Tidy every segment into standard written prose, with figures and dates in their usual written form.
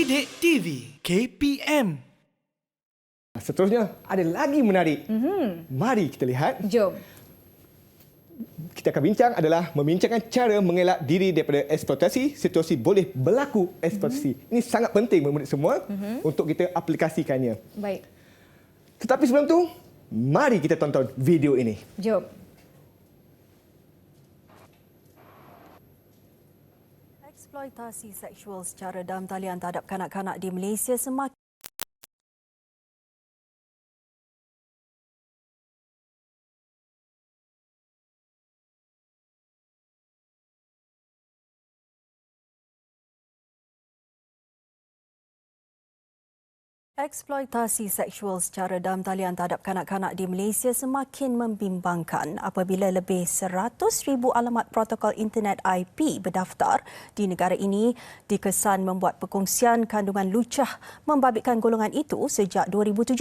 Didik TV KPM. Seterusnya ada lagi menarik. Mari kita lihat. Jom. Kita akan bincang adalah membincangkan cara mengelak diri daripada eksploitasi, situasi boleh berlaku eksploitasi. Ini sangat penting murid semua untuk kita aplikasikannya. Baik. Tetapi sebelum tu, mari kita tonton video ini. Jom. Eksploitasi seksual secara dalam talian terhadap kanak-kanak di Malaysia semakin Eksploitasi seksual secara dalam talian terhadap kanak-kanak di Malaysia semakin membimbangkan apabila lebih 100,000 alamat protokol internet IP berdaftar di negara ini dikesan membuat perkongsian kandungan lucah membabitkan golongan itu sejak 2017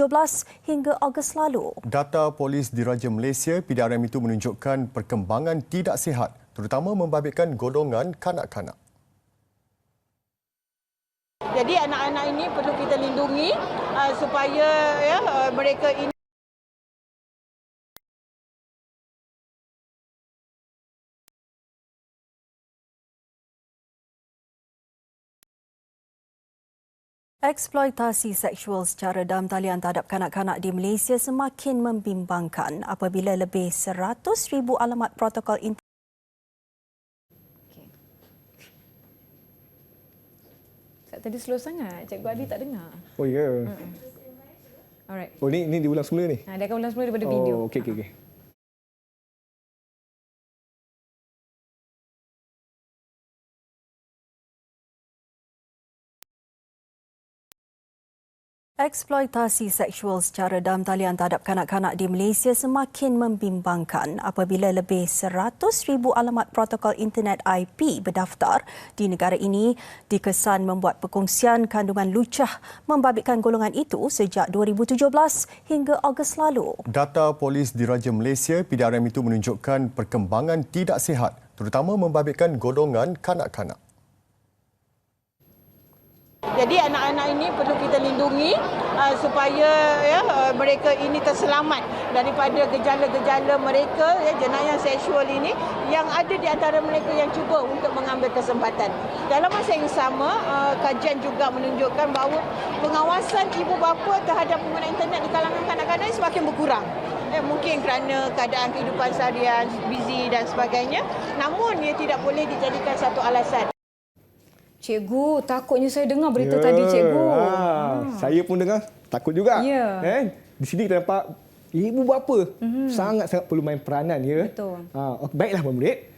hingga Ogos lalu. Data Polis Diraja Malaysia PDRM itu menunjukkan perkembangan tidak sihat terutama membabitkan golongan kanak-kanak. Jadi anak-anak ini perlu kita lindungi supaya mereka ini Eksploitasi seksual secara dalam talian terhadap kanak-kanak di Malaysia semakin membimbangkan apabila lebih 100,000 alamat protokol internet Tadi slow sangat. Cikgu Adi tak dengar. Oh ya. Yeah. Alright. Oh ni diulang semula ni. Dia akan ulang semula daripada video. Oh okey. Eksploitasi seksual secara dalam talian terhadap kanak-kanak di Malaysia semakin membimbangkan apabila lebih 100,000 alamat protokol internet IP berdaftar di negara ini dikesan membuat perkongsian kandungan lucah membabitkan golongan itu sejak 2017 hingga Ogos lalu. Data Polis Diraja Malaysia PDRM itu menunjukkan perkembangan tidak sihat terutama membabitkan golongan kanak-kanak. jadi anak-anak ini perlu kita lindungi supaya mereka ini terselamat daripada gejala-gejala mereka jenayah seksual ini yang ada di antara mereka yang cuba untuk mengambil kesempatan. Dalam masa yang sama, kajian juga menunjukkan bahawa pengawasan ibu bapa terhadap pengguna internet di kalangan kanak-kanak ini semakin berkurang. Mungkin kerana keadaan kehidupan seharian, busy dan sebagainya. Namun ia tidak boleh dijadikan satu alasan. Cikgu, takutnya saya dengar berita tadi, cikgu. Saya pun dengar, takut juga. Ya. Di sini kita nampak ibu bapa sangat-sangat perlu main peranan. Ya. Betul. Baiklah murid,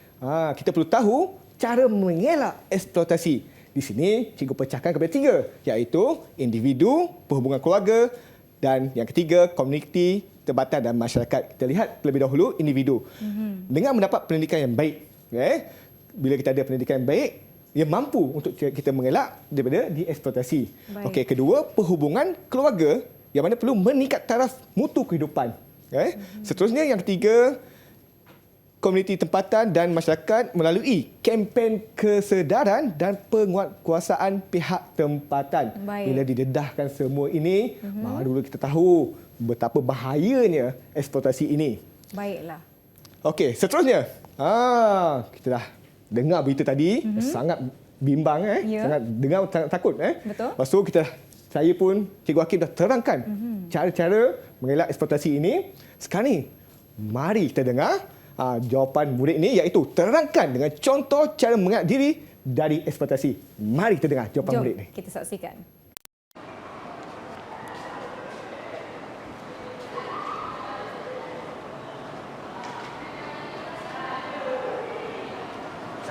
kita perlu tahu cara mengelak eksploitasi. Di sini cikgu pecahkan kepada 3, iaitu individu, perhubungan keluarga dan yang ketiga komuniti, tempatan dan masyarakat. Kita lihat terlebih dahulu individu. Dengan mendapat pendidikan yang baik, bila kita ada pendidikan yang baik, ia mampu untuk kita mengelak daripada dieksploitasi. Okey, kedua, perhubungan keluarga yang mana perlu meningkat taraf mutu kehidupan. Seterusnya yang ketiga, komuniti tempatan dan masyarakat melalui kempen kesedaran dan penguatkuasaan pihak tempatan. Bila didedahkan semua ini, baru kita tahu betapa bahayanya eksploitasi ini. Baiklah. Okey, seterusnya. Kita dah dengar berita tadi, sangat bimbang, sangat dengar sangat takut. Betul. Lepas tu saya pun, Cikgu Hakim dah terangkan cara-cara mengelak eksploitasi ini. Sekarang ni, mari kita dengar jawapan murid ini, iaitu terangkan dengan contoh cara mengelak diri dari eksploitasi. Mari kita dengar jawapan murid ini. Jom kita saksikan.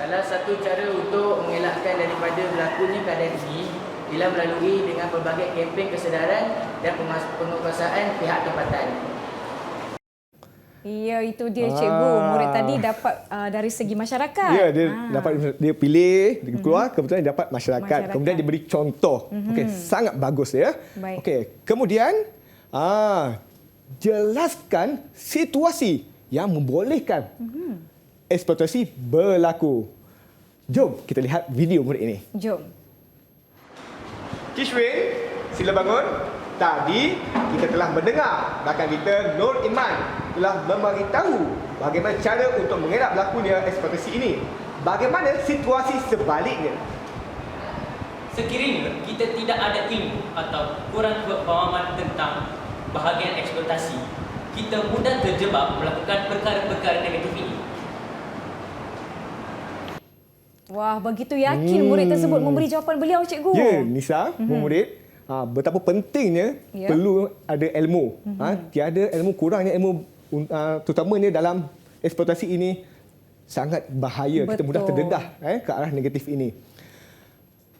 Salah satu cara untuk mengelakkan daripada berlakunya keadaan ini ialah melalui dengan pelbagai kempen kesedaran dan penguatkuasaan pihak tempatan. Ya, itu dia cikgu. Murid tadi dapat dari segi masyarakat. Ya, dia pilih, dia keluar, kebetulan dia dapat masyarakat. Kemudian dia beri contoh. Okey, sangat bagus ya. Okey, kemudian jelaskan situasi yang membolehkan eksploitasi berlaku. Jom kita lihat video murid ini. Jom. Tishwin, sila bangun. Tadi kita telah mendengar rakan kita Nur Iman telah memberitahu bagaimana cara untuk mengelak berlakunya eksploitasi ini. Bagaimana situasi sebaliknya? Sekiranya kita tidak ada ilmu atau kurang pemahaman tentang bahagian eksploitasi, kita mudah terjebak melakukan perkara-perkara negatif ini. Wah, begitu yakin murid tersebut memberi jawapan beliau, cikgu. Ya, Nisa, murid, betapa pentingnya perlu ada ilmu. Tiada ilmu, kurangnya ilmu, terutamanya dalam eksploitasi ini sangat bahaya. Kita mudah terdedah ke arah negatif ini.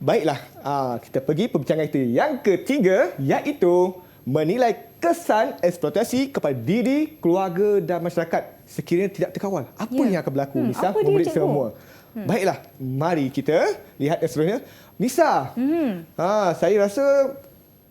Baiklah, kita pergi perbincangan kita yang ketiga, iaitu menilai kesan eksploitasi kepada diri, keluarga dan masyarakat sekiranya tidak terkawal. Apa yang akan berlaku, Nisa, murid semua? Baiklah, mari kita lihat yang seterusnya. Nisa, saya rasa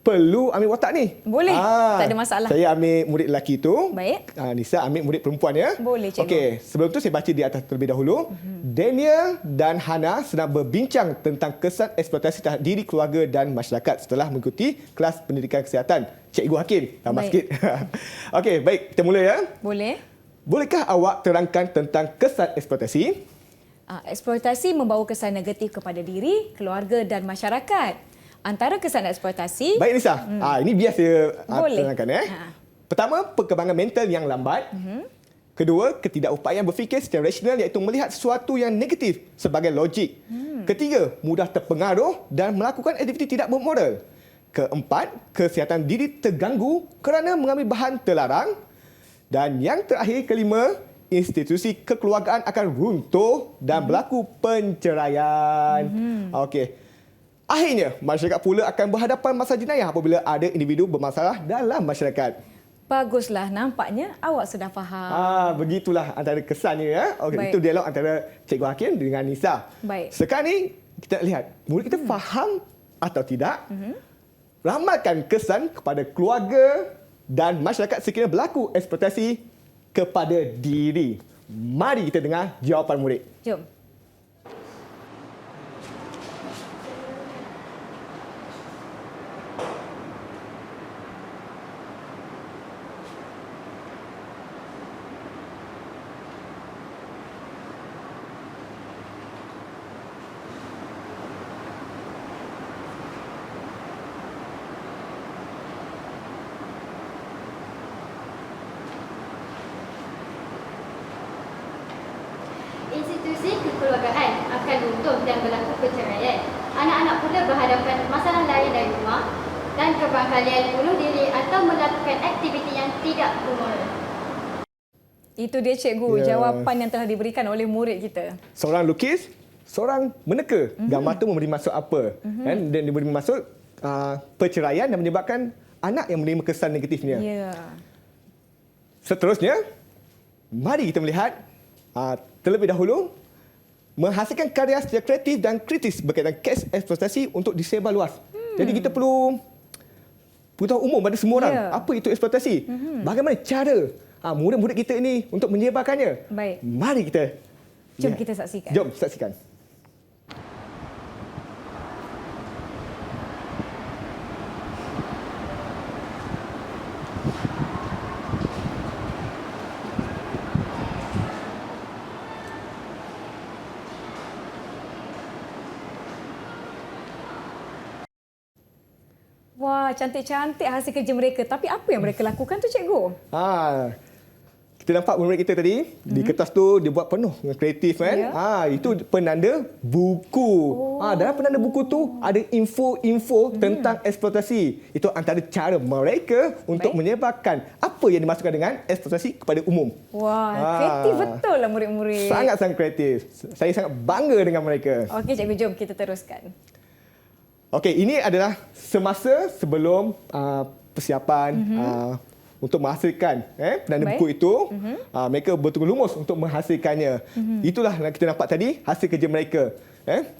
perlu ambil watak ni. Boleh, tak ada masalah. Saya ambil murid lelaki tu. Baik. Nisa ambil murid perempuan ya. Boleh, cikgu. Okey, sebelum tu saya baca di atas terlebih dahulu. Daniel dan Hana sedang berbincang tentang kesan eksploitasi terhadap diri, keluarga dan masyarakat setelah mengikuti kelas pendidikan kesihatan. Cikgu Hakim, tambah sikit. Okey, baik, kita mula ya. Boleh. Bolehkah awak terangkan tentang kesan eksploitasi? Eksploitasi membawa kesan negatif kepada diri, keluarga dan masyarakat. Antara kesan eksploitasi... Baik Nisa, ini biar saya terangkan. Pertama, perkembangan mental yang lambat. Kedua, ketidakupayaan berfikir secara rasional iaitu melihat sesuatu yang negatif sebagai logik. Ketiga, mudah terpengaruh dan melakukan aktiviti tidak bermoral. Keempat, kesihatan diri terganggu kerana mengambil bahan terlarang. Dan yang terakhir, kelima, institusi kekeluargaan akan runtuh dan berlaku penceraian. Okey. Akhirnya, masyarakat pula akan berhadapan masalah jenayah apabila ada individu bermasalah dalam masyarakat. Baguslah, nampaknya awak sudah faham. Begitulah antara kesannya ya. Okey, itu dialog antara Cikgu Hakim dengan Nisa. Baik. Sekarang ni kita lihat murid kita faham atau tidak. Ramalkan kesan kepada keluarga dan masyarakat sekiranya berlaku eksploitasi kepada diri. Mari kita dengar jawapan murid. Jom. Institusi kekeluargaan akan runtuh dan berlaku perceraian. Anak-anak pula berhadapan masalah lain dari rumah dan kebarangkalian bunuh diri atau melakukan aktiviti yang tidak bermoral. Itu dia cikgu, jawapan yang telah diberikan oleh murid kita. Seorang lukis, seorang meneka. Gambar tu memberi maksud apa? Dan diberi maksud perceraian dan menyebabkan anak yang menerima kesan negatifnya. Seterusnya, mari kita melihat terlebih dahulu menghasilkan karya secara kreatif dan kritis berkaitan kes eksploitasi untuk disebar luas. Jadi kita perlu tahu umum pada semua orang apa itu eksploitasi. Bagaimana cara murid-murid kita ini untuk menyebarkannya. Baik. Mari kita Jom kita saksikan. Jom saksikan. Wah, cantik-cantik hasil kerja mereka. Tapi apa yang mereka lakukan tu, cikgu? Kita nampak murid kita tadi, di kertas tu dia buat penuh dengan kreatif kan. Itu penanda buku. Dalam penanda buku tu ada info-info tentang eksploitasi. Itu antara cara mereka untuk menyebarkan apa yang dimasukkan dengan eksploitasi kepada umum. Wah, kreatif betul lah murid-murid. Sangat-sangat kreatif. Saya sangat bangga dengan mereka. Okey, cikgu, jom kita teruskan. Okey, ini adalah semasa sebelum persiapan untuk menghasilkan penanda buku itu. Mereka betul lumus untuk menghasilkannya. Itulah yang kita nampak tadi, hasil kerja mereka.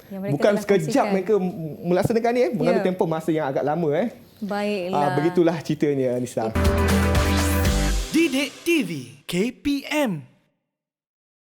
Bukan sekejap mereka melaksanakan mengambil tempoh masa yang agak lama. Baiklah. Begitulah ceritanya, Nisa. Didik TV KPM